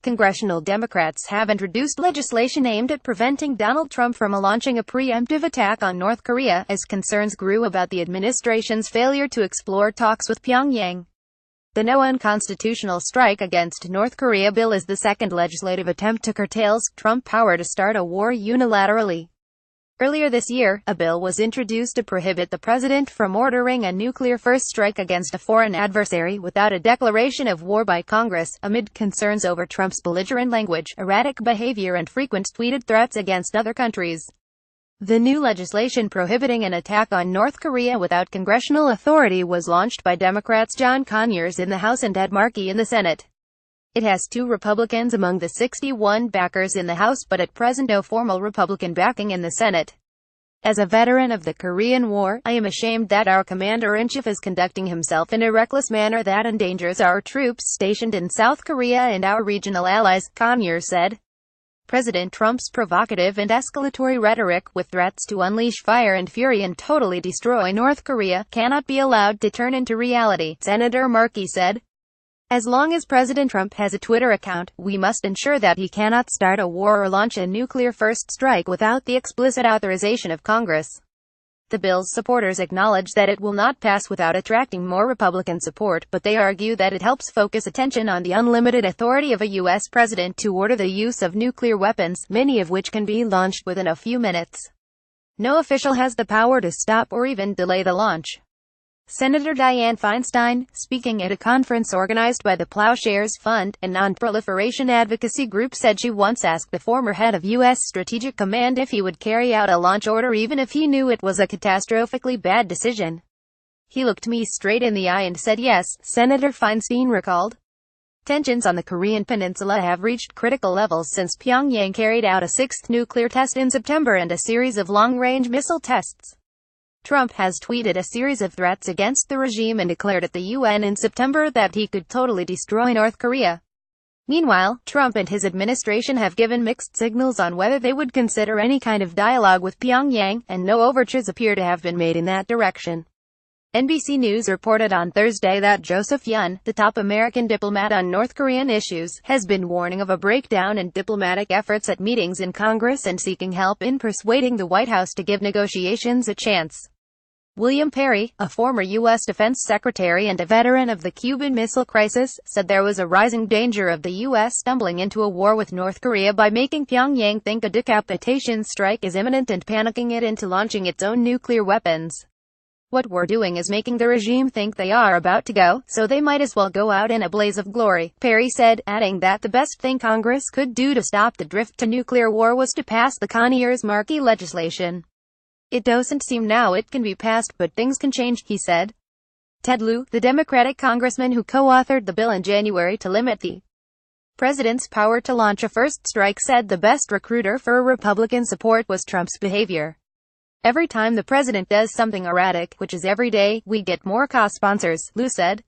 Congressional Democrats have introduced legislation aimed at preventing Donald Trump from launching a preemptive attack on North Korea, as concerns grew about the administration's failure to explore talks with Pyongyang. The No Unconstitutional Strike Against North Korea bill is the second legislative attempt to curtail Trump's power to start a war unilaterally. Earlier this year, a bill was introduced to prohibit the president from ordering a nuclear-first strike against a foreign adversary without a declaration of war by Congress, amid concerns over Trump's belligerent language, erratic behavior and frequent tweeted threats against other countries. The new legislation prohibiting an attack on North Korea without congressional authority was launched by Democrats John Conyers in the House and Ed Markey in the Senate. It has 2 Republicans among the 61 backers in the House, but at present no formal Republican backing in the Senate. As a veteran of the Korean War, I am ashamed that our commander-in-chief is conducting himself in a reckless manner that endangers our troops stationed in South Korea and our regional allies, Conyers said. President Trump's provocative and escalatory rhetoric, with threats to unleash fire and fury and totally destroy North Korea, cannot be allowed to turn into reality, Senator Markey said. As long as President Trump has a Twitter account, we must ensure that he cannot start a war or launch a nuclear-first strike without the explicit authorization of Congress. The bill's supporters acknowledge that it will not pass without attracting more Republican support, but they argue that it helps focus attention on the unlimited authority of a U.S. president to order the use of nuclear weapons, many of which can be launched within a few minutes. No official has the power to stop or even delay the launch. Senator Dianne Feinstein, speaking at a conference organized by the Plowshares Fund, a non-proliferation advocacy group, said she once asked the former head of U.S. Strategic Command if he would carry out a launch order even if he knew it was a catastrophically bad decision. "He looked me straight in the eye and said yes," Senator Feinstein recalled. Tensions on the Korean peninsula have reached critical levels since Pyongyang carried out a 6th nuclear test in September and a series of long-range missile tests. Trump has tweeted a series of threats against the regime and declared at the UN in September that he could totally destroy North Korea. Meanwhile, Trump and his administration have given mixed signals on whether they would consider any kind of dialogue with Pyongyang, and no overtures appear to have been made in that direction. NBC News reported on Thursday that Joseph Yun, the top American diplomat on North Korean issues, has been warning of a breakdown in diplomatic efforts at meetings in Congress and seeking help in persuading the White House to give negotiations a chance. William Perry, a former U.S. Defense Secretary and a veteran of the Cuban Missile Crisis, said there was a rising danger of the U.S. stumbling into a war with North Korea by making Pyongyang think a decapitation strike is imminent and panicking it into launching its own nuclear weapons. "What we're doing is making the regime think they are about to go, so they might as well go out in a blaze of glory," Perry said, adding that the best thing Congress could do to stop the drift to nuclear war was to pass the Conyers-Markey legislation. "It doesn't seem now it can be passed, but things can change," he said. Ted Lieu, the Democratic congressman who co-authored the bill in January to limit the president's power to launch a first strike, said the best recruiter for Republican support was Trump's behavior. "Every time the president does something erratic, which is every day, we get more co-sponsors," Lieu said.